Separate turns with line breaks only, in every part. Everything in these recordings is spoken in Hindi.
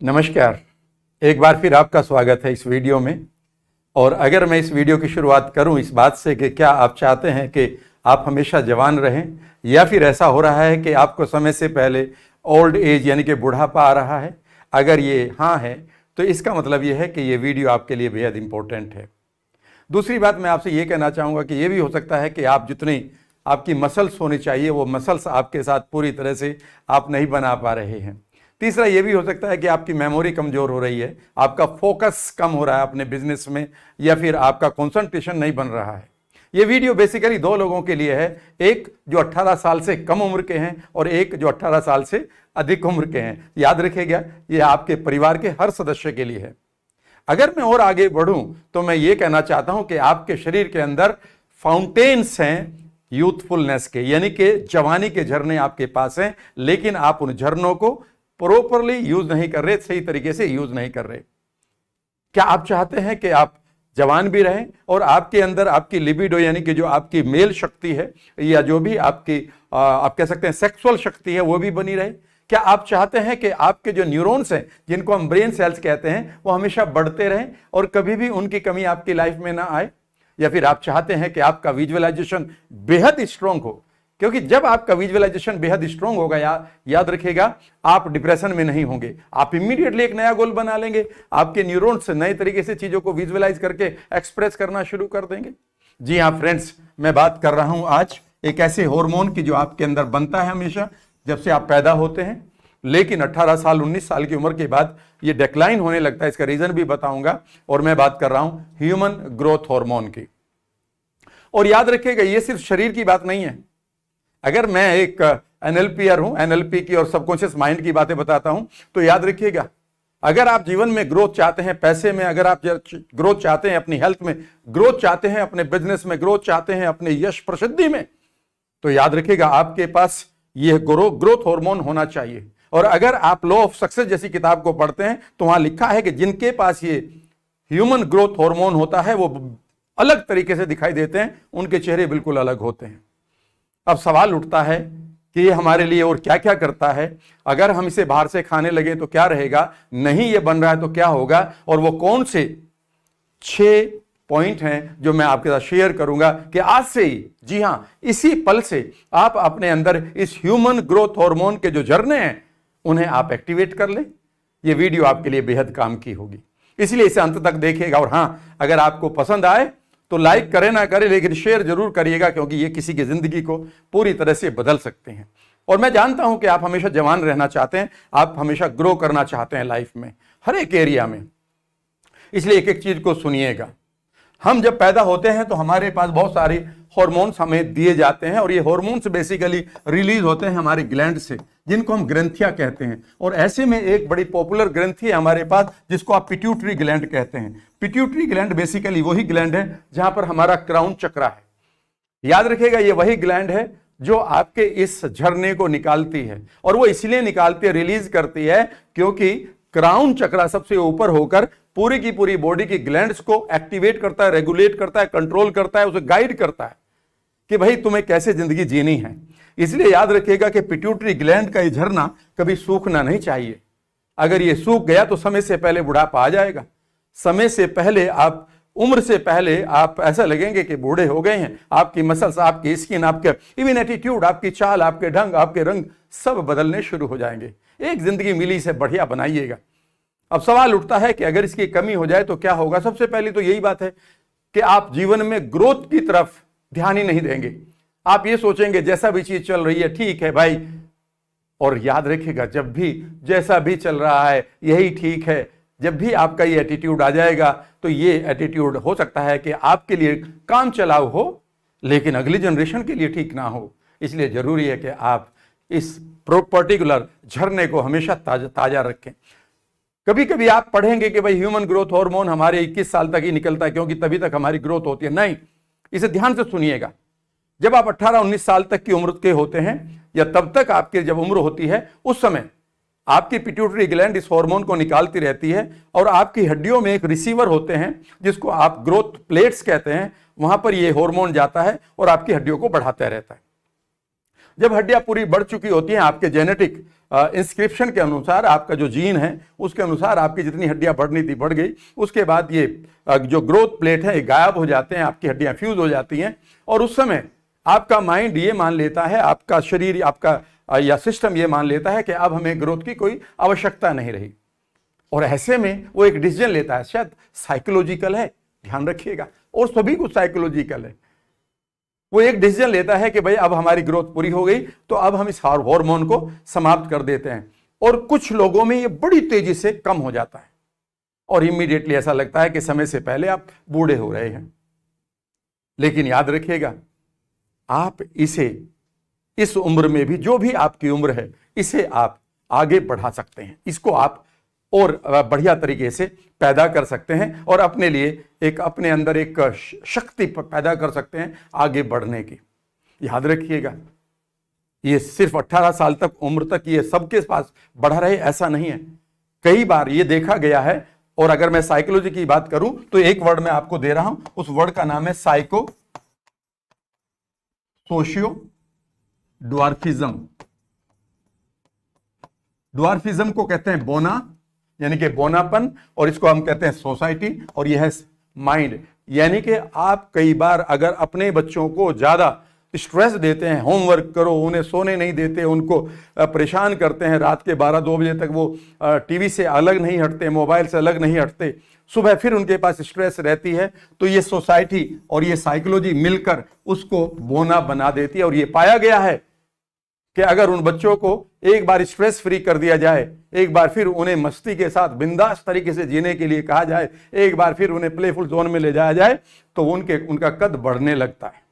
नमस्कार। एक बार फिर आपका स्वागत है इस वीडियो में। और अगर मैं इस वीडियो की शुरुआत करूं इस बात से कि क्या आप चाहते हैं कि आप हमेशा जवान रहें, या फिर ऐसा हो रहा है कि आपको समय से पहले ओल्ड एज यानी कि बुढ़ापा आ रहा है। अगर ये हाँ है तो इसका मतलब ये है कि ये वीडियो आपके लिए बेहद इंपॉर्टेंट है। दूसरी बात मैं आपसे ये कहना चाहूँगा कि ये भी हो सकता है कि आप जितनी आपकी मसल्स होनी चाहिए वो मसल्स आपके साथ पूरी तरह से आप नहीं बना पा रहे हैं। तीसरा ये भी हो सकता है कि आपकी मेमोरी कमज़ोर हो रही है, आपका फोकस कम हो रहा है अपने बिजनेस में, या फिर आपका कंसंट्रेशन नहीं बन रहा है। ये वीडियो बेसिकली दो लोगों के लिए है, एक जो 18 साल से कम उम्र के हैं और एक जो 18 साल से अधिक उम्र के हैं। याद रखिएगा, ये आपके परिवार के हर सदस्य के लिए है। अगर मैं और आगे बढ़ूं तो मैं ये कहना चाहता हूं कि आपके शरीर के अंदर फाउंटेन्स हैं यूथफुलनेस के, यानी कि जवानी के झरने आपके पास हैं, लेकिन आप उन झरनों को प्रॉपरली यूज नहीं कर रहे, सही तरीके से यूज नहीं कर रहे। क्या आप चाहते हैं कि आप जवान भी रहें और आपके अंदर आपकी लिबिडो यानी कि जो आपकी मेल शक्ति है या जो भी आपकी आप कह सकते हैं सेक्सुअल शक्ति है वो भी बनी रहे? क्या आप चाहते हैं कि आपके जो न्यूरॉन्स हैं जिनको हम ब्रेन सेल्स कहते हैं वो हमेशा बढ़ते रहें और कभी भी उनकी कमी आपकी लाइफ में ना आए? या फिर आप चाहते हैं कि आपका विजुअलाइजेशन बेहद स्ट्रांग हो? क्योंकि जब आपका विजुअलाइजेशन बेहद स्ट्रांग होगा, याद रखिएगा, आप डिप्रेशन में नहीं होंगे, आप इमीडिएटली एक नया गोल बना लेंगे, आपके न्यूरॉन्स नए तरीके से चीजों को विजुअलाइज करके एक्सप्रेस करना शुरू कर देंगे। जी हाँ फ्रेंड्स, मैं बात कर रहा हूं आज एक ऐसे हार्मोन की जो आपके अंदर बनता है हमेशा जब से आप पैदा होते हैं, लेकिन 18 साल 19 साल की उम्र के बाद ये डिक्लाइन होने लगता है। इसका रीजन भी बताऊंगा। और मैं बात कर रहा हूं ह्यूमन ग्रोथ हार्मोन की। और याद रखिएगा, ये सिर्फ शरीर की बात नहीं है। अगर मैं एक एनएलपीआर हूं, एनएलपी की और सबकॉन्शियस माइंड की बातें बताता हूं, तो याद रखिएगा, अगर आप जीवन में ग्रोथ चाहते हैं, पैसे में अगर आप ग्रोथ चाहते हैं, अपनी हेल्थ में ग्रोथ चाहते हैं, अपने बिजनेस में ग्रोथ चाहते हैं, अपने यश प्रसिद्धि में, तो याद रखिएगा आपके पास यह ग्रोथ हार्मोन होना चाहिए। और अगर आप लॉ ऑफ सक्सेस जैसी किताब को पढ़ते हैं तो वहां लिखा है कि जिनके पास ये ह्यूमन ग्रोथ हार्मोन होता है वो अलग तरीके से दिखाई देते हैं, उनके चेहरे बिल्कुल अलग होते हैं। अब सवाल उठता है कि ये हमारे लिए और क्या क्या करता है? अगर हम इसे बाहर से खाने लगे तो क्या रहेगा? नहीं ये बन रहा है तो क्या होगा? और वो कौन से 6 पॉइंट हैं जो मैं आपके साथ शेयर करूंगा कि आज से ही, जी हां, इसी पल से आप अपने अंदर इस ह्यूमन ग्रोथ हार्मोन के जो झरने हैं उन्हें आप एक्टिवेट कर लें। ये वीडियो आपके लिए बेहद काम की होगी, इसलिए इसे अंत तक देखिएगा। और हां, अगर आपको पसंद आए तो लाइक करें ना करें, लेकिन शेयर जरूर करिएगा, क्योंकि ये किसी की जिंदगी को पूरी तरह से बदल सकते हैं। और मैं जानता हूं कि आप हमेशा जवान रहना चाहते हैं, आप हमेशा ग्रो करना चाहते हैं लाइफ में, हर एक एरिया में। इसलिए एक एक चीज को सुनिएगा। हम जब पैदा होते हैं तो हमारे पास बहुत सारे हार्मोन्स हमें दिए जाते हैं, और ये हार्मोन्स बेसिकली रिलीज होते हैं हमारे ग्लैंड से, जिनको हम ग्रंथियां कहते हैं। और ऐसे में एक बड़ी पॉपुलर ग्रंथि है हमारे पास जिसको आप पिट्यूटरी ग्लैंड कहते हैं। पिट्यूटरी ग्लैंड बेसिकली वही ग्लैंड है जहां पर हमारा क्राउन चक्र है। याद रखिएगा, ये वही ग्लैंड है जो आपके इस झरने को निकालती है, और वो इसलिए निकालती है, रिलीज करती है, क्योंकि क्राउन चक्र सबसे ऊपर होकर पूरी की पूरी बॉडी की ग्लैंड्स को एक्टिवेट करता है, रेगुलेट करता है, कंट्रोल करता है, उसे गाइड करता है कि भाई तुम्हें कैसे जिंदगी जीनी है। इसलिए याद रखिएगा कि पिट्यूटरी ग्लैंड का ये झरना कभी सूखना नहीं चाहिए। अगर ये सूख गया तो समय से पहले बुढ़ापा आ जाएगा, समय से पहले आप, उम्र से पहले आप ऐसा लगेंगे कि बूढ़े हो गए हैं। आपकी मसल्स, आपकी स्किन, आपके इवन एटीट्यूड, आपकी चाल, आपके ढंग, आपके रंग सब बदलने शुरू हो जाएंगे। एक जिंदगी मिली से बढ़िया बनाइएगा। अब सवाल उठता है कि अगर इसकी कमी हो जाए तो क्या होगा? सबसे पहली तो यही बात है कि आप जीवन में ग्रोथ की तरफ ध्यान ही नहीं देंगे। आप ये सोचेंगे जैसा भी चीज चल रही है ठीक है भाई। और याद रखिएगा, जब भी जैसा भी चल रहा है यही ठीक है, जब भी आपका ये एटीट्यूड आ जाएगा तो ये एटीट्यूड हो सकता है कि आपके लिए काम चलाऊ हो, लेकिन अगली जनरेशन के लिए ठीक ना हो। इसलिए जरूरी है कि आप इस पर्टिकुलर झरने को हमेशा ताजा रखें। कभी कभी आप पढ़ेंगे कि भाई ह्यूमन ग्रोथ हार्मोन हमारे 21 साल तक ही निकलता है, क्योंकि तभी तक हमारी ग्रोथ होती है। नहीं, इसे ध्यान से सुनिएगा। जब आप 18-19 साल तक की उम्र के होते हैं, या तब तक आपकी जब उम्र होती है, उस समय आपकी पिट्यूटरी ग्लैंड इस हार्मोन को निकालती रहती है, और आपकी हड्डियों में एक रिसीवर होते हैं जिसको आप ग्रोथ प्लेट्स कहते हैं। वहां पर यह हार्मोन जाता है और आपकी हड्डियों को बढ़ाता रहता है। जब हड्डियां पूरी बढ़ चुकी होती हैं, आपके जेनेटिक इंस्क्रिप्शन के अनुसार, आपका जो जीन है उसके अनुसार आपकी जितनी हड्डियां बढ़नी थी बढ़ गई, उसके बाद ये जो ग्रोथ प्लेट है ये गायब हो जाते हैं, आपकी हड्डियां फ्यूज हो जाती हैं, और उस समय आपका माइंड ये मान लेता है, आपका शरीर, आपका या सिस्टम ये मान लेता है कि अब हमें ग्रोथ की कोई आवश्यकता नहीं रही। और ऐसे में वो एक डिसीजन लेता है, शायद साइकोलॉजिकल है, ध्यान रखिएगा, और सभी कुछ साइकोलॉजिकल है। वो एक डिसीजन लेता है कि भाई अब हमारी ग्रोथ पूरी हो गई, तो अब हम इस हार्मोन को समाप्त कर देते हैं। और कुछ लोगों में ये बड़ी तेजी से कम हो जाता है और इमीडिएटली ऐसा लगता है कि समय से पहले आप बूढ़े हो रहे हैं। लेकिन याद रखिएगा, आप इसे इस उम्र में भी, जो भी आपकी उम्र है, इसे आप आगे बढ़ा सकते हैं, इसको आप और बढ़िया तरीके से पैदा कर सकते हैं और अपने लिए एक, अपने अंदर एक शक्ति पैदा कर सकते हैं आगे बढ़ने की। याद रखिएगा, ये सिर्फ 18 साल तक उम्र तक ये सबके पास बढ़ा रहे ऐसा नहीं है। कई बार ये देखा गया है, और अगर मैं साइकोलॉजी की बात करूं तो एक वर्ड मैं आपको दे रहा हूं, उस वर्ड का नाम है साइको सोशियो ड्वार्फिज्म। ड्वार्फिज्म को कहते हैं बोना, यानी कि बोनापन, और इसको हम कहते हैं सोसाइटी, और यह है माइंड। यानी कि आप कई बार अगर अपने बच्चों को ज्यादा स्ट्रेस देते हैं, होमवर्क करो, उन्हें सोने नहीं देते, उनको परेशान करते हैं, रात के 12-2 बजे तक वो टीवी से अलग नहीं हटते, मोबाइल से अलग नहीं हटते, सुबह फिर उनके पास स्ट्रेस रहती है, तो ये सोसाइटी और ये साइकोलॉजी मिलकर उसको बोना बना देती है। और ये पाया गया है कि अगर उन बच्चों को एक बार स्ट्रेस फ्री कर दिया जाए, एक बार फिर उन्हें मस्ती के साथ बिंदास तरीके से जीने के लिए कहा जाए, एक बार फिर उन्हें प्लेफुल जोन में ले जाया जाए, तो उनका कद बढ़ने लगता है।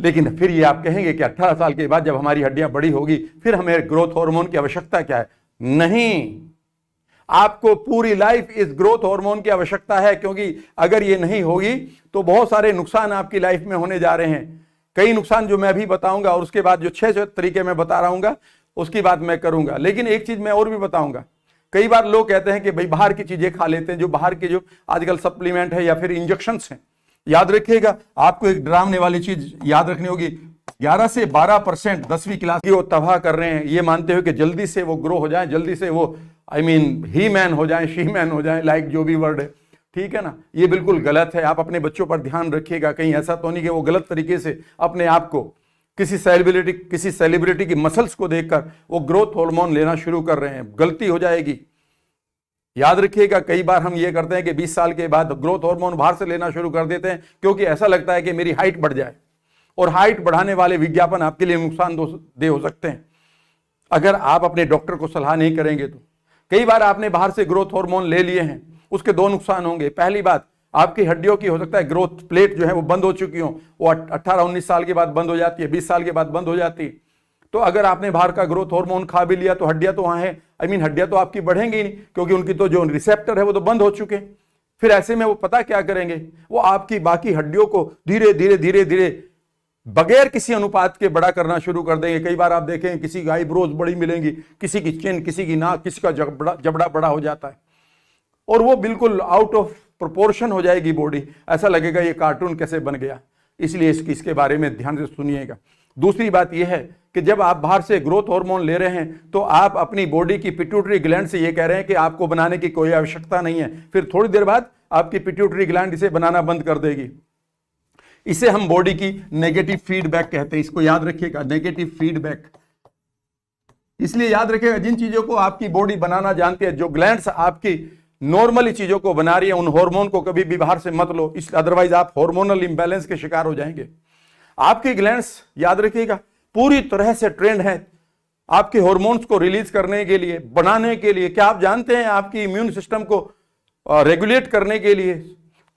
लेकिन फिर ये आप कहेंगे कि 18 साल के बाद जब हमारी हड्डियां बड़ी होगी फिर हमें ग्रोथ हार्मोन की आवश्यकता क्या है? नहीं, आपको पूरी लाइफ इस ग्रोथ हार्मोन की आवश्यकता है, क्योंकि अगर ये नहीं होगी तो बहुत सारे नुकसान आपकी लाइफ में होने जा रहे हैं। कई नुकसान जो मैं अभी बताऊंगा, और उसके बाद जो 6 तरीके मैं बता रहा हूं उसकी बात मैं करूंगा। लेकिन एक चीज मैं और भी बताऊंगा, कई बार लोग कहते हैं कि भाई बाहर की चीजें खा लेते हैं, जो बाहर के जो आजकल सप्लीमेंट है या फिर इंजेक्शन हैं। याद रखिएगा, आपको एक डरावने वाली चीज याद रखनी होगी, 11 से 12% 10वीं क्लास की वो तबाह कर रहे हैं, ये मानते हो कि जल्दी से वो ग्रो हो जाए, जल्दी से वो ही मैन हो जाए, शी मैन हो जाए, लाइक जो भी वर्ड है, ठीक है ना। ये बिल्कुल गलत है। आप अपने बच्चों पर ध्यान रखिएगा, कहीं ऐसा तो नहीं कि वो गलत तरीके से अपने आप को किसी सेलिब्रिटी की मसल्स को देखकर वो ग्रोथ हार्मोन लेना शुरू कर रहे हैं, गलती हो जाएगी। याद रखिएगा, कई बार हम ये करते हैं कि 20 साल के बाद ग्रोथ हार्मोन बाहर से लेना शुरू कर देते हैं, क्योंकि ऐसा लगता है कि मेरी हाइट बढ़ जाए, और हाइट बढ़ाने वाले विज्ञापन आपके लिए नुकसानदेह हो सकते हैं अगर आप अपने डॉक्टर को सलाह नहीं करेंगे तो। कई बार आपने बाहर से ग्रोथ हार्मोन ले लिए हैं, उसके 2 नुकसान होंगे। पहली बात, आपकी हड्डियों की हो सकता है ग्रोथ प्लेट जो है वो बंद हो चुकी हो, वो 18-19 साल के बाद बंद हो जाती है, 20 साल के बाद बंद हो जाती है। तो अगर आपने बाहर का ग्रोथ हार्मोन खा भी लिया तो हड्डियां तो वहां है, हड्डियां तो आपकी बढ़ेंगी नहीं, क्योंकि उनकी तो जो रिसेप्टर है वो तो बंद हो चुके। फिर ऐसे में वो पता क्या करेंगे, वो आपकी बाकी हड्डियों को धीरे धीरे धीरे धीरे बगैर किसी अनुपात के बड़ा करना शुरू कर देंगे। कई बार आप देखें, किसी की आईब्रोज बड़ी मिलेंगी, किसी की चिन, किसी की नाक, किसी का जबड़ा बड़ा हो जाता है, और वो बिल्कुल आउट ऑफ प्रोपोर्शन हो जाएगी बॉडी, ऐसा लगेगा ये कार्टून कैसे बन गया। इसलिए इसके बारे में ध्यान से सुनिएगा। दूसरी बात यह है कि जब आप बाहर से ग्रोथ हार्मोन ले रहे हैं तो आप अपनी बॉडी की पिट्यूटरी ग्लैंड से ये कह रहे हैं कि आपको बनाने की कोई आवश्यकता नहीं है। फिर थोड़ी देर बाद आपकी पिट्यूटरी ग्लैंड इसे बनाना बंद कर देगी। इसे हम बॉडी की नेगेटिव फीडबैक कहते हैं। इसको याद रखिएगा, नेगेटिव फीडबैक। इसलिए याद रखिएगा, जिन चीजों को आपकी बॉडी बनाना जानती है, जो ग्लैंड्स आपकी नॉर्मली चीजों को बना रही है, उन हार्मोन को कभी भी बाहर से मत लो, अदरवाइज आप हार्मोनल इंबैलेंस के शिकार हो जाएंगे। आपकी ग्लैंड्स, याद रखिएगा, पूरी तरह से ट्रेंड है आपके हार्मोन्स को रिलीज करने के लिए, बनाने के लिए। क्या आप जानते हैं, आपकी इम्यून सिस्टम को रेगुलेट करने के लिए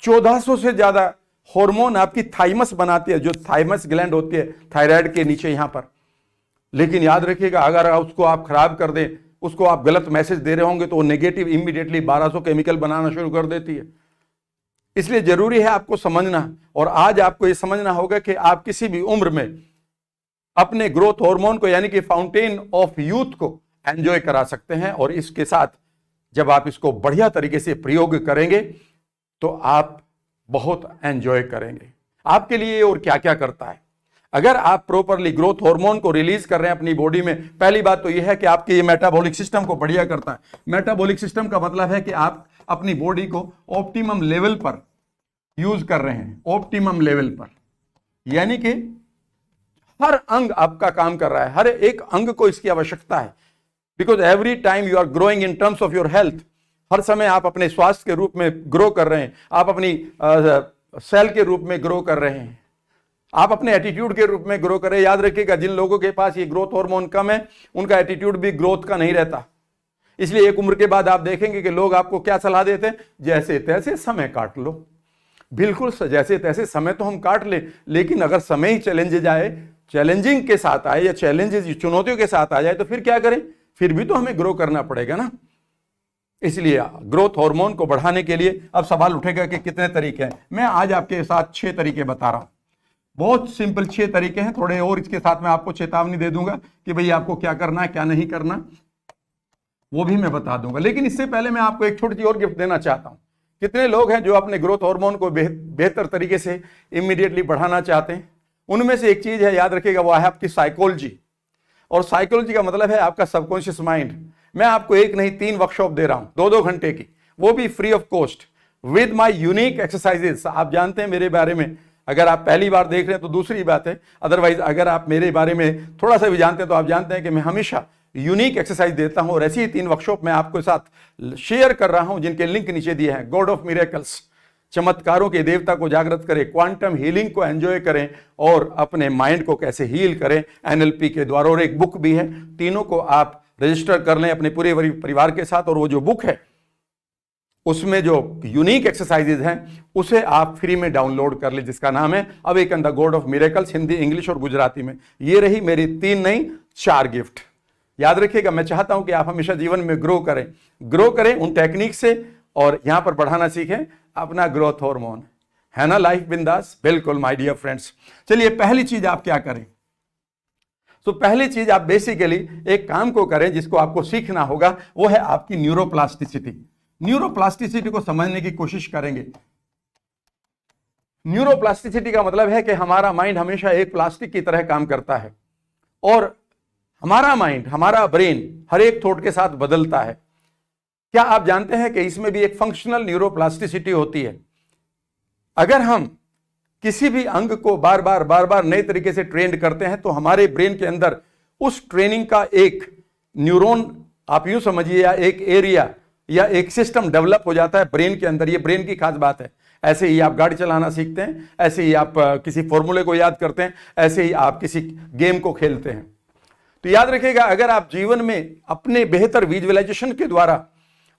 1400 से ज्यादा हार्मोन आपकी थाइमस बनाती है, जो थाइमस ग्लैंड होती है थायराइड के नीचे यहां पर। लेकिन याद रखिएगा, अगर उसको आप खराब कर दें, उसको आप गलत मैसेज दे रहे होंगे, तो वो नेगेटिव इमीडिएटली 1200 केमिकल बनाना शुरू कर देती है। इसलिए जरूरी है आपको समझना, और आज आपको ये समझना होगा कि आप किसी भी उम्र में अपने ग्रोथ हार्मोन को, यानी कि फाउंटेन ऑफ यूथ को एंजॉय करा सकते हैं। और इसके साथ जब आप इसको बढ़िया तरीके से प्रयोग करेंगे तो आप बहुत एंजॉय करेंगे। आपके लिए और क्या क्या करता है, अगर आप प्रॉपरली ग्रोथ हार्मोन को रिलीज कर रहे हैं अपनी बॉडी में, पहली बात तो यह है कि आपके ये मेटाबॉलिक सिस्टम को बढ़िया करता है। मेटाबॉलिक सिस्टम का मतलब है कि आप अपनी बॉडी को ऑप्टिमम लेवल पर यूज कर रहे हैं, ऑप्टिमम लेवल पर, यानी कि हर अंग आपका काम कर रहा है, हर एक अंग को इसकी आवश्यकता है। Because every time you are growing in terms of your health, हर समय आप अपने स्वास्थ्य के रूप में ग्रो कर रहे हैं, आप अपनी सेल के रूप में ग्रो कर रहे हैं, आप अपने एटीट्यूड के रूप में ग्रो कर रहे हैं। याद रखिएगा, जिन लोगों के पास ये ग्रोथ हार्मोन कम है उनका एटीट्यूड भी ग्रोथ का नहीं रहता। इसलिए एक उम्र के बाद आप देखेंगे कि लोग आपको क्या सलाह देते हैं, जैसे तैसे समय काट लो। बिल्कुल जैसे तैसे समय तो हम काट ले, लेकिन अगर समय ही चैलेंजिंग के साथ आए या चैलेंजेस चुनौतियों के साथ आ जाए तो फिर क्या करें, फिर भी तो हमें ग्रो करना पड़ेगा ना। इसलिए ग्रोथ हार्मोन को बढ़ाने के लिए अब सवाल उठेगा कि कितने तरीके हैं। मैं आज आपके साथ 6 तरीके बता रहा हूं, बहुत सिंपल 6 तरीके हैं। थोड़े और इसके साथ मैं आपको चेतावनी दे दूंगा कि भाई आपको क्या करना है क्या नहीं करना, वो भी मैं बता दूंगा। लेकिन इससे पहले मैं आपको एक छोटी सी और गिफ्ट देना चाहता हूं। कितने लोग हैं जो अपने ग्रोथ हार्मोन को बेहतर तरीके से इमीडिएटली बढ़ाना चाहते हैं? उनमें से एक चीज है, याद रखिएगा, वो है आपकी साइकोलॉजी। और साइकोलॉजी का मतलब है आपका सबकॉन्शियस माइंड। मैं आपको एक नहीं 3 वर्कशॉप दे रहा हूं, 2-2 घंटे की, वो भी free of cost with my unique exercises. आप जानते हैं मेरे बारे में, अगर आप पहली बार देख रहे हैं तो दूसरी बात है, अदरवाइज अगर आप मेरे बारे में थोड़ा सा भी जानते हैं तो आप जानते हैं कि मैं हमेशा यूनिक एक्सरसाइज देता हूं। और ऐसी ही 3 वर्कशॉप मैं आपके साथ शेयर कर रहा हूं, जिनके लिंक नीचे दिए हैं। गॉड ऑफ मिरेकल्स, चमत्कारों के देवता को जागृत करें, क्वांटम हीलिंग को एंजॉय करें और अपने माइंड को कैसे हील करें एनएलपी के द्वारा। और एक बुक भी है, तीनों को आप रजिस्टर कर लें अपने पूरे परिवार के साथ। और वो जो बुक है उसमें जो यूनिक एक्सरसाइजेज हैं उसे आप फ्री में डाउनलोड कर लें, जिसका नाम है awaken the God of miracles, Hindi, English और गुजराती में। ये रही मेरी 3 नहीं 4 गिफ्ट। याद रखिएगा, मैं चाहता हूं कि आप हमेशा जीवन में ग्रो करें उन टेक्निक से, और यहां पर बढ़ाना सीखें अपना ग्रोथ हार्मोन। है ना लाइफ बिंदास? बिल्कुल माय डियर फ्रेंड्स। चलिए पहली चीज आप क्या करें? तो पहली चीज आप बेसिकली एक काम को करें जिसको आपको सीखना होगा, वो है आपकी न्यूरोप्लास्टिसिटी। न्यूरोप्लास्टिसिटी को समझने की कोशिश करेंगे। न्यूरोप्लास्टिसिटी का मतलब है कि हमारा माइंड हमेशा एक प्लास्टिक की तरह काम करता है और हमारा माइंड, हमारा ब्रेन हर एक थॉट के साथ बदलता है। क्या आप जानते हैं कि इसमें भी एक फंक्शनल न्यूरोप्लास्टिसिटी होती है? अगर हम किसी भी अंग को बार बार नए तरीके से ट्रेन करते हैं तो हमारे ब्रेन के अंदर उस ट्रेनिंग का एक न्यूरॉन, आप यूं समझिए, या एक एरिया या एक सिस्टम डेवलप हो जाता है ब्रेन के अंदर। ये ब्रेन की खास बात है। ऐसे ही आप गाड़ी चलाना सीखते हैं, ऐसे ही आप किसी फॉर्मूले को याद करते हैं, ऐसे ही आप किसी गेम को खेलते हैं। तो याद रखिएगा, अगर आप जीवन में अपने बेहतर विजुअलाइजेशन के द्वारा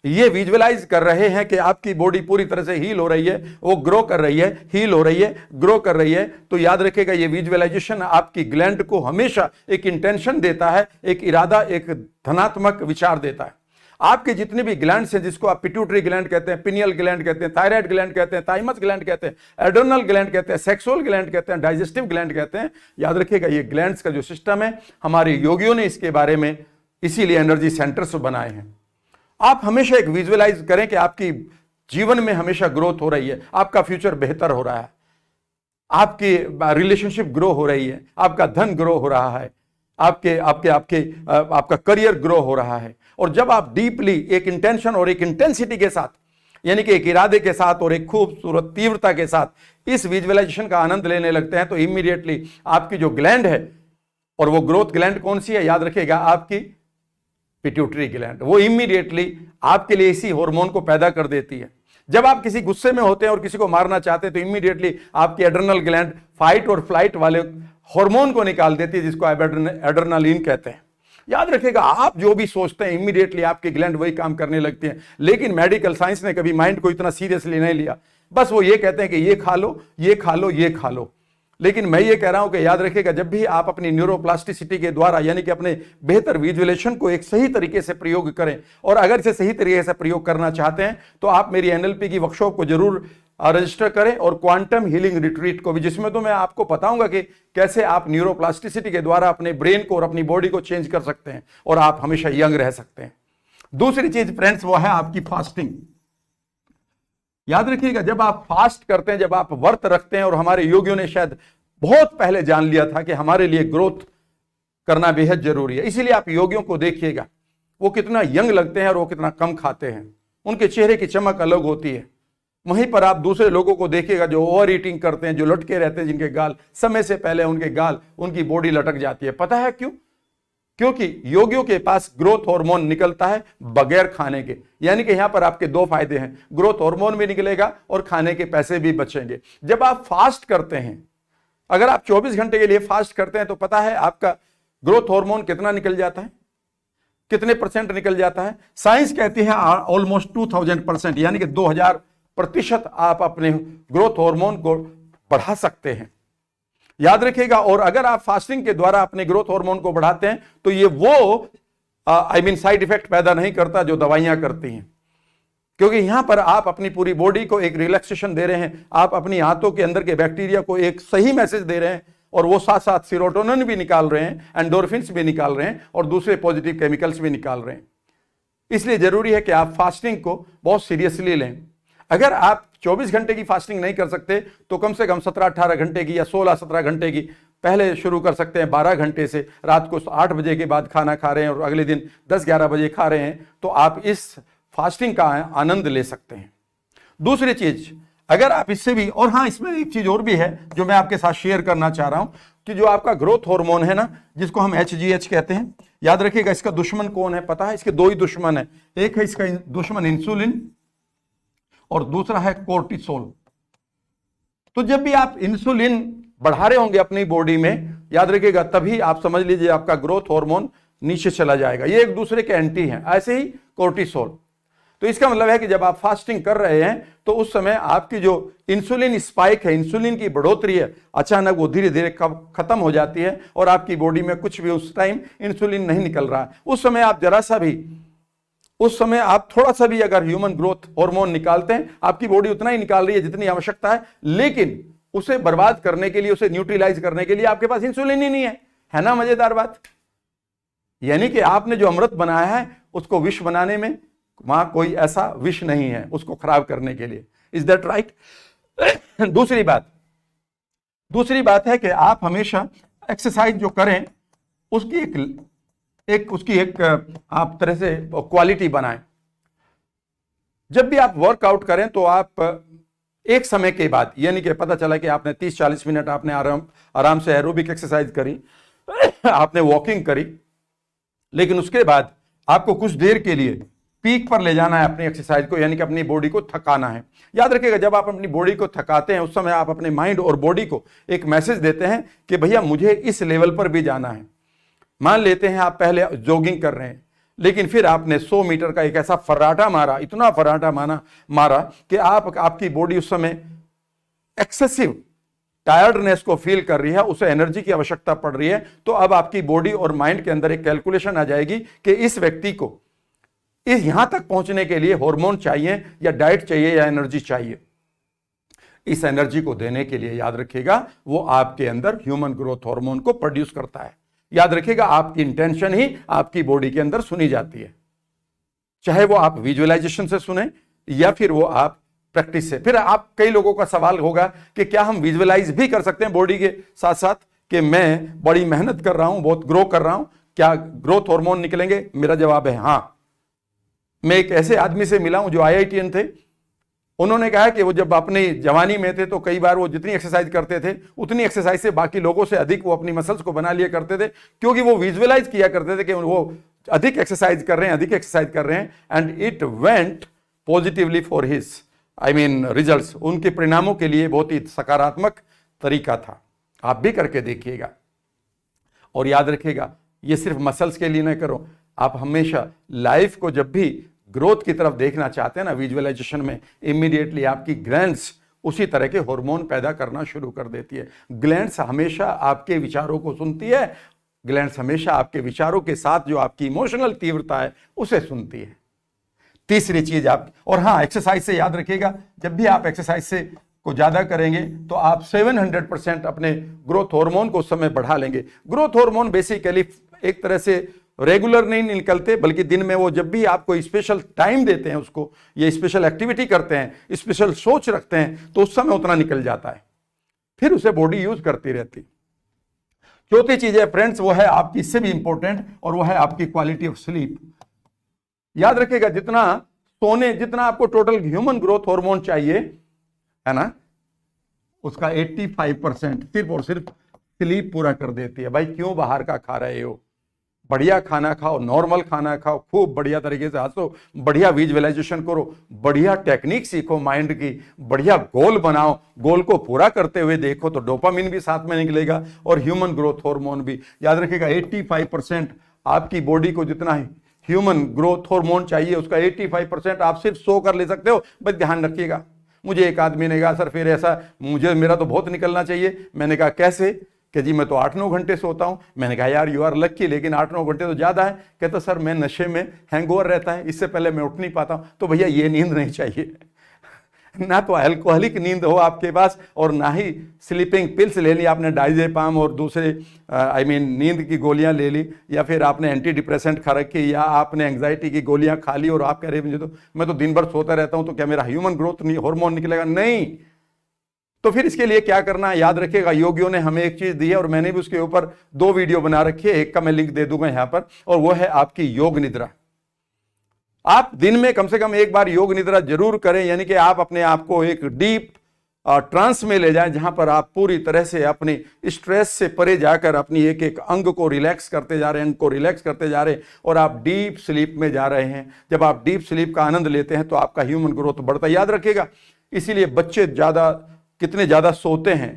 ये विजुअलाइज कर रहे हैं कि आपकी बॉडी पूरी तरह से हील हो रही है, वो ग्रो कर रही है, हील हो रही है, ग्रो कर रही है, तो याद रखिएगा ये विजुअलाइजेशन आपकी ग्लैंड को हमेशा एक इंटेंशन देता है, एक इरादा, एक धनात्मक विचार देता है। आपके जितने भी ग्लैंड्स हैं, जिसको आप पिट्यूटरी ग्लैंड कहते हैं, पिनियल ग्लैंड कहते हैं, थायराइड ग्लैंड कहते हैं, थाइमस ग्लैंड कहते हैं, एड्रेनल ग्लैंड कहते हैं, सेक्सुअल ग्लैंड कहते हैं, डाइजेस्टिव ग्लैंड कहते हैं। याद रखिएगा ये ग्लैंड्स का जो सिस्टम है, हमारे योगियों ने इसके बारे में इसीलिए एनर्जी सेंटर्स बनाए हैं। आप हमेशा एक विजुअलाइज करें कि आपकी जीवन में हमेशा ग्रोथ हो रही है, आपका फ्यूचर बेहतर हो रहा है, आपकी रिलेशनशिप ग्रो हो रही है, आपका धन ग्रो हो रहा है, आपका करियर ग्रो हो रहा है। और जब आप डीपली एक इंटेंशन और एक इंटेंसिटी के साथ, यानी कि एक इरादे के साथ और एक खूबसूरत तीव्रता के साथ इस विजुअलाइजेशन का आनंद लेने लगते हैं, तो इमीडिएटली आपकी जो ग्लैंड है, और वो ग्रोथ ग्लैंड कौन सी है? याद रखिएगा, आपकी पिट्यूटरी ग्लैंड, वो इमीडिएटली आपके लिए इसी हार्मोन को पैदा कर देती है। जब आप किसी गुस्से में होते हैं और किसी को मारना चाहते हैं तो इमीडिएटली आपकी एड्रेनल ग्लैंड फाइट और फ्लाइट वाले हार्मोन को निकाल देती है, जिसको एड्रेनालिन कहते हैं। याद रखिएगा, आप जो भी सोचते हैं इमीडिएटली आपकी ग्लैंड वही काम करने लगती है। लेकिन मेडिकल साइंस ने कभी माइंड को इतना सीरियसली नहीं लिया। बस वो ये कहते हैं कि ये खा लो, ये खा लो, ये खा लो। लेकिन मैं ये कह रहा हूं कि याद रखिएगा, जब भी आप अपनी न्यूरोप्लास्टिसिटी के द्वारा, यानी कि अपने बेहतर विजुअलाइजेशन को एक सही तरीके से प्रयोग करें, और अगर इसे सही तरीके से प्रयोग करना चाहते हैं तो आप मेरी एनएलपी की वर्कशॉप को जरूर रजिस्टर करें, और क्वांटम हीलिंग रिट्रीट को भी, जिसमें तो मैं आपको बताऊंगा कि कैसे आप न्यूरोप्लास्टिसिटी के द्वारा अपने ब्रेन को और अपनी बॉडी को चेंज कर सकते हैं और आप हमेशा यंग रह सकते हैं। दूसरी चीज फ्रेंड्स, वो है आपकी फास्टिंग। याद रखिएगा, जब आप फास्ट करते हैं, जब आप व्रत रखते हैं, और हमारे योगियों ने शायद बहुत पहले जान लिया था कि हमारे लिए ग्रोथ करना बेहद जरूरी है। इसीलिए आप योगियों को देखिएगा, वो कितना यंग लगते हैं और वो कितना कम खाते हैं, उनके चेहरे की चमक अलग होती है। वहीं पर आप दूसरे लोगों को देखिएगा जो ओवर ईटिंग करते हैं, जो लटके रहते हैं, जिनके गाल समय से पहले उनके गाल, उनकी बॉडी लटक जाती है। पता है क्यों? क्योंकि योगियों के पास ग्रोथ हार्मोन निकलता है बगैर खाने के। यानी कि यहां पर आपके दो फायदे हैं, ग्रोथ हार्मोन भी निकलेगा और खाने के पैसे भी बचेंगे। जब आप फास्ट करते हैं, अगर आप 24 घंटे के लिए फास्ट करते हैं, तो पता है आपका ग्रोथ हार्मोन कितना निकल जाता है, कितने परसेंट निकल जाता है? साइंस कहती है ऑलमोस्ट 2000%, यानी कि 2000% आप अपने ग्रोथ हार्मोन को बढ़ा सकते हैं। याद रखिएगा। और अगर आप फास्टिंग के द्वारा अपने ग्रोथ हार्मोन को बढ़ाते हैं तो ये वो साइड इफेक्ट पैदा नहीं करता जो दवाइयां करती हैं, क्योंकि यहां पर आप अपनी पूरी बॉडी को एक रिलैक्सेशन दे रहे हैं, आप अपनी हाथों के अंदर के बैक्टीरिया को एक सही मैसेज दे रहे हैं, और वो साथ साथ सीरोटोनिन भी निकाल रहे हैं, एंडोर्फिन्स भी निकाल रहे हैं, और दूसरे पॉजिटिव केमिकल्स भी निकाल रहे हैं। इसलिए जरूरी है कि आप फास्टिंग को बहुत सीरियसली लें। अगर आप 24 घंटे की फास्टिंग नहीं कर सकते तो कम से कम 17-18 घंटे की या 16-17 घंटे की पहले शुरू कर सकते हैं। 12 घंटे से रात को 8 बजे के बाद खाना खा रहे हैं और अगले दिन 10-11 बजे खा रहे हैं, तो आप इस फास्टिंग का आनंद ले सकते हैं। दूसरी चीज, अगर आप इससे भी, और हाँ, इसमें एक चीज और भी है जो मैं आपके साथ शेयर करना चाह रहा हूं, कि जो आपका ग्रोथ हार्मोन है ना, जिसको हम HGH कहते हैं, याद रखिएगा इसका दुश्मन कौन है पता है? इसके दो ही दुश्मन है। एक है इसका दुश्मन इंसुलिन और दूसरा है कोर्टिसोल। तो जब भी आप इंसुलिन बढ़ा रहे होंगे अपनी बॉडी में, याद रखिएगा, तभी आप समझ लीजिए आपका ग्रोथ हार्मोन नीचे चला जाएगा। ये एक दूसरे के एंटी हैं। ऐसे ही कोर्टिसोल। तो इसका मतलब है कि जब आप फास्टिंग कर रहे हैं तो उस समय आपकी जो इंसुलिन स्पाइक है, इंसुलिन की बढ़ोतरी है, अचानक वो धीरे धीरे खत्म हो जाती है और आपकी बॉडी में कुछ भी उस टाइम इंसुलिन नहीं निकल रहा है। उस समय आप जरा सा भी, उस समय आप थोड़ा सा भी अगर ह्यूमन ग्रोथ हार्मोन निकालते हैं, आपकी बॉडी उतना ही निकाल रही है जितनी आवश्यकता है, लेकिन उसे बर्बाद करने के लिए, उसे न्यूट्रलाइज करने के लिए आपके पास इंसुलिन ही नहीं है ना? मजेदार बात। यानी कि आपने जो अमृत बनाया है उसको विष बनाने में वहां कोई ऐसा विष नहीं है उसको खराब करने के लिए। Is that right? दूसरी बात है कि आप हमेशा एक्सरसाइज जो करें उसकी एक आप तरह से क्वालिटी बनाएं। जब भी आप वर्कआउट करें तो आप एक समय के बाद, यानी कि पता चला कि आपने 30-40 मिनट आपने आराम से एरोबिक एक्सरसाइज करी, आपने वॉकिंग करी, लेकिन उसके बाद आपको कुछ देर के लिए पीक पर ले जाना है अपनी एक्सरसाइज को, यानी कि अपनी बॉडी को थकाना है। याद रखिएगा, जब आप अपनी बॉडी को थकाते हैं उस समय आप अपने माइंड और बॉडी को एक मैसेज देते हैं कि भैया मुझे इस लेवल पर भी जाना है। मान लेते हैं आप पहले जॉगिंग कर रहे हैं, लेकिन फिर आपने 100 मीटर का एक ऐसा फर्राटा मारा, इतना फर्राटा मारा कि आपकी बॉडी उस समय एक्सेसिव टायर्डनेस को फील कर रही है, उसे एनर्जी की आवश्यकता पड़ रही है। तो अब आपकी बॉडी और माइंड के अंदर एक कैलकुलेशन आ जाएगी कि इस व्यक्ति को इस यहां तक पहुंचने के लिए हार्मोन चाहिए या डाइट चाहिए या एनर्जी चाहिए। इस एनर्जी को देने के लिए, याद रखिएगा, वो आपके अंदर ह्यूमन ग्रोथ हार्मोन को प्रोड्यूस करता है। याद रखिएगा, आपकी इंटेंशन ही आपकी बॉडी के अंदर सुनी जाती है, चाहे वो आप विजुअलाइजेशन से सुने या फिर वो आप प्रैक्टिस से। फिर आप, कई लोगों का सवाल होगा कि क्या हम विजुअलाइज भी कर सकते हैं बॉडी के साथ साथ, कि मैं बड़ी मेहनत कर रहा हूं, बहुत ग्रो कर रहा हूं, क्या ग्रोथ हार्मोन निकलेंगे? मेरा जवाब है हां। मैं एक ऐसे आदमी से मिला हूं जो IITian थे। उन्होंने कहा कि वो जब अपनी जवानी में थे तो कई बार वो जितनी एक्सरसाइज करते थे उतनी एक्सरसाइज से बाकी लोगों से अधिक वो अपनी मसल्स को बना लिया करते थे, क्योंकि वो विजुअलाइज किया करते थे कि वो अधिक एक्सरसाइज कर रहे हैं and it went positively for his results. उनके परिणामों के लिए बहुत ही सकारात्मक तरीका था। आप भी करके देखिएगा। और याद रखिएगा, ये सिर्फ मसल्स के लिए ना करो, आप हमेशा लाइफ को जब भी ग्रोथ की तरफ देखना चाहते हैं ना, विजुअलाइजेशन में इमीडिएटली आपकी ग्लैंड्स उसी तरह के हार्मोन पैदा करना शुरू कर देती है। ग्लैंड्स हमेशा आपके विचारों को सुनती है, ग्लैंड्स हमेशा आपके विचारों के साथ जो आपकी इमोशनल तीव्रता है उसे सुनती है। तीसरी चीज आप, और हाँ, एक्सरसाइज से याद रखिएगा, जब भी आप एक्सरसाइज से को ज्यादा करेंगे तो आप 700% अपने ग्रोथ हार्मोन को उस समय बढ़ा लेंगे। ग्रोथ हार्मोन बेसिकली एक तरह से रेगुलर नहीं निकलते, बल्कि दिन में वो जब भी आपको स्पेशल टाइम देते हैं उसको, ये स्पेशल एक्टिविटी करते हैं, स्पेशल सोच रखते हैं, तो उस समय उतना निकल जाता है। फिर उसे बॉडी यूज करती रहती। चौथी चीज है फ्रेंड्स, वो है आपकी, इससे भी इंपॉर्टेंट, और वो है आपकी क्वालिटी ऑफ स्लीप। याद रखिएगा, जितना आपको टोटल ह्यूमन ग्रोथ हार्मोन चाहिए, है ना, उसका 85% सिर्फ और सिर्फ स्लीप पूरा कर देती है। भाई क्यों बाहर का खा रहे हो? बढ़िया खाना खाओ, नॉर्मल खाना खाओ, खूब बढ़िया तरीके से हंसो, बढ़िया विजुअलाइजेशन करो, बढ़िया टेक्निक सीखो माइंड की, बढ़िया गोल बनाओ, गोल को पूरा करते हुए देखो तो डोपामिन भी साथ में निकलेगा और ह्यूमन ग्रोथ हार्मोन भी। याद रखिएगा 85% आपकी बॉडी को जितना ह्यूमन ग्रोथ हार्मोन चाहिए उसका 85% आप सिर्फ 100 कर ले सकते हो। बस ध्यान रखिएगा। मुझे एक आदमी ने कहा, सर फिर ऐसा मेरा तो बहुत निकलना चाहिए। मैंने कहा कैसे? कि जी मैं तो 8-9 घंटे सोता हूं। मैंने कहा यार यू आर लकी, लेकिन 8-9 घंटे तो ज्यादा है। कहता सर मैं नशे में हैंगओवर रहता है, इससे पहले मैं उठ नहीं पाता हूं। तो भैया ये नींद नहीं चाहिए। ना तो अल्कोहलिक नींद हो आपके पास और ना ही स्लीपिंग पिल्स ले ली आपने, डाइजेपाम और दूसरे नींद की गोलियां ले ली, या फिर आपने एंटी डिप्रेसेंट खा रखी, या आपने एंग्जाइटी की गोलियां खा ली और आप कह रहे हैं मैं तो दिन भर सोता रहता हूं तो क्या मेरा ह्यूमन ग्रोथ हार्मोन निकलेगा? नहीं। तो फिर इसके लिए क्या करना है? याद रखिएगा, योगियों ने हमें एक चीज दी है और मैंने भी उसके ऊपर 2 वीडियो बना रखी है, एक का मैं लिंक दे दूंगा यहां पर, और वो है आपकी योग निद्रा। आप दिन में कम से कम एक बार योग निद्रा जरूर करें, यानी कि आप अपने आप को एक डीप ट्रांस में ले जाएं, जहां पर आप पूरी तरह से अपनी स्ट्रेस से परे जाकर अपनी एक एक अंग को रिलैक्स करते जा रहे हैं, अंग को रिलैक्स करते जा रहे हैं, और आप डीप स्लीप में जा रहे हैं। जब आप डीप स्लीप का आनंद लेते हैं तो आपका ह्यूमन ग्रोथ बढ़ता है। याद रखिएगा, इसीलिए बच्चे कितने ज्यादा सोते हैं,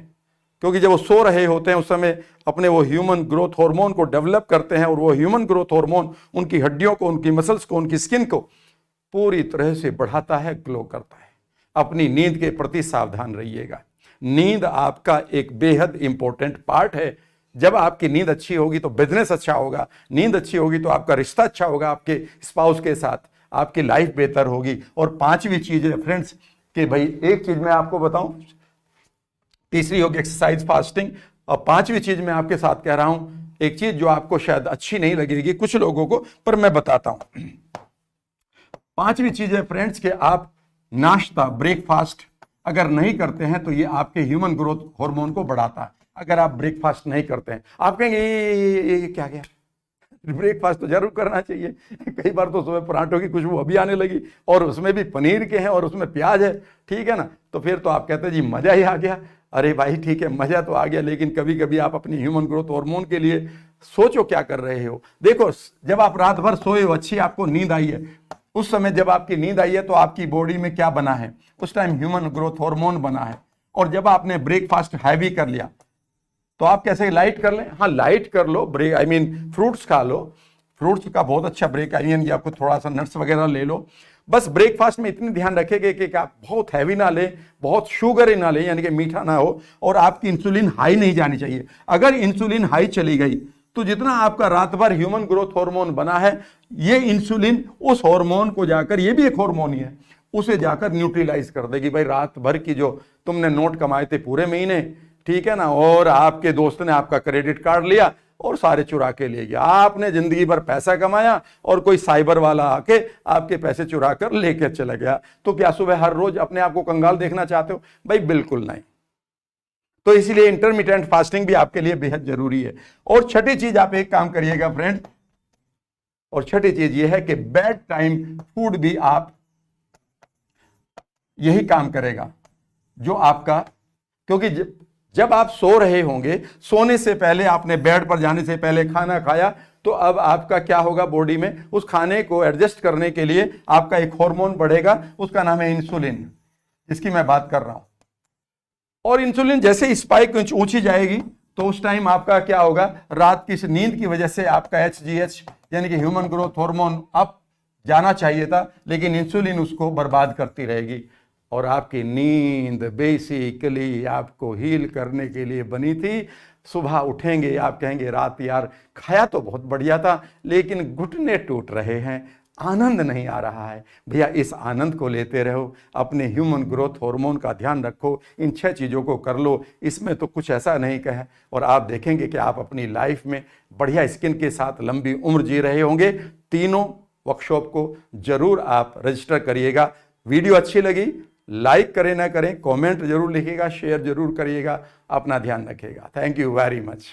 क्योंकि जब वो सो रहे होते हैं उस समय अपने वो ह्यूमन ग्रोथ हार्मोन को डेवलप करते हैं, और वो ह्यूमन ग्रोथ हार्मोन उनकी हड्डियों को, उनकी मसल्स को, उनकी स्किन को पूरी तरह से बढ़ाता है, ग्लो करता है। अपनी नींद के प्रति सावधान रहिएगा। नींद आपका एक बेहद इंपॉर्टेंट पार्ट है। जब आपकी नींद अच्छी होगी तो बिजनेस अच्छा होगा, नींद अच्छी होगी तो आपका रिश्ता अच्छा होगा आपके स्पाउस के साथ, आपकी लाइफ बेहतर होगी। और 5वीं चीज है फ्रेंड्स कि भाई एक चीज मैं आपको बताऊं, तीसरी होगी एक्सरसाइज, फास्टिंग, और 5वीं चीज मैं आपके साथ कह रहा हूं, एक चीज जो आपको शायद अच्छी नहीं लगेगी कुछ लोगों को, पर मैं बताता हूं। 5वीं चीज है फ्रेंड्स कि आप नाश्ता, ब्रेकफास्ट अगर नहीं करते हैं तो ये आपके ह्यूमन ग्रोथ हार्मोन को बढ़ाता है। अगर आप ब्रेकफास्ट नहीं करते हैं, आप कहेंगे ये क्या गया, ब्रेकफास्ट तो जरूर करना चाहिए। कई बार तो सुबह पराठों की खुशबू अभी आने लगी और उसमें भी पनीर के हैं और उसमें प्याज है, ठीक है ना, तो फिर तो आप कहते हैं जी मजा ही आ गया। अरे भाई ठीक है, मजा तो आ गया, लेकिन कभी कभी आप अपनी ह्यूमन ग्रोथ हार्मोन के लिए सोचो क्या कर रहे हो। देखो, जब आप रात भर सोए हो, अच्छी आपको नींद आई है, उस समय जब आपकी नींद आई है तो आपकी बॉडी में क्या बना है? उस टाइम ह्यूमन ग्रोथ हार्मोन बना है। और जब आपने ब्रेकफास्ट हैवी कर लिया तो आप कैसे लाइट कर लें? हाँ, लाइट कर लो, फ्रूट्स खा लो, फ्रूट्स का बहुत अच्छा ब्रेक, या आपको थोड़ा सा नट्स वगैरह ले लो। बस ब्रेकफास्ट में इतनी ध्यान रखेंगे कि आप बहुत हैवी ना लें, बहुत शुगर ही ना लें, यानी कि मीठा ना हो, और आपकी इंसुलिन हाई नहीं जानी चाहिए। अगर इंसुलिन हाई चली गई तो जितना आपका रात भर ह्यूमन ग्रोथ हार्मोन बना है, ये इंसुलिन उस हार्मोन को जाकर, ये भी एक हार्मोन ही है, उसे जाकर न्यूट्रलाइज कर देगी। भाई रात भर की जो तुमने नोट कमाए थे पूरे महीने, ठीक है ना, और आपके दोस्त ने आपका क्रेडिट कार्ड लिया और सारे चुरा के ले गया, आपने जिंदगी भर पैसा कमाया और कोई साइबर वाला आके आपके पैसे चुरा कर लेके चला गया, तो क्या सुबह हर रोज अपने आप को कंगाल देखना चाहते हो? भाई बिल्कुल नहीं। तो इसीलिए इंटरमिटेंट फास्टिंग भी आपके लिए बेहद जरूरी है। और छठी चीज, आप एक काम करिएगा फ्रेंड, और छठी चीज यह है कि बेड टाइम फूड भी आप यही काम करेगा जो आपका, क्योंकि जब आप सो रहे होंगे, सोने से पहले आपने बेड पर जाने से पहले खाना खाया, तो अब आपका क्या होगा, बॉडी में उस खाने को एडजस्ट करने के लिए आपका एक हार्मोन बढ़ेगा, उसका नाम है इंसुलिन, जिसकी मैं बात कर रहा हूं। और इंसुलिन जैसे स्पाइक ऊंची जाएगी तो उस टाइम आपका क्या होगा, रात की नींद की वजह से आपका HGH यानी कि ह्यूमन ग्रोथ हार्मोन अप जाना चाहिए था, लेकिन इंसुलिन उसको बर्बाद करती रहेगी। और आपकी नींद बेसिकली आपको हील करने के लिए बनी थी। सुबह उठेंगे आप कहेंगे रात यार खाया तो बहुत बढ़िया था, लेकिन घुटने टूट रहे हैं, आनंद नहीं आ रहा है। भैया इस आनंद को लेते रहो, अपने ह्यूमन ग्रोथ हार्मोन का ध्यान रखो, इन 6 चीज़ों को कर लो। इसमें तो कुछ ऐसा नहीं कहे, और आप देखेंगे कि आप अपनी लाइफ में बढ़िया स्किन के साथ लंबी उम्र जी रहे होंगे। तीनों वर्कशॉप को जरूर आप रजिस्टर करिएगा। वीडियो अच्छी लगी लाइक करें ना करें, कमेंट जरूर लिखिएगा, शेयर जरूर करिएगा। अपना ध्यान रखिएगा। Thank you very much.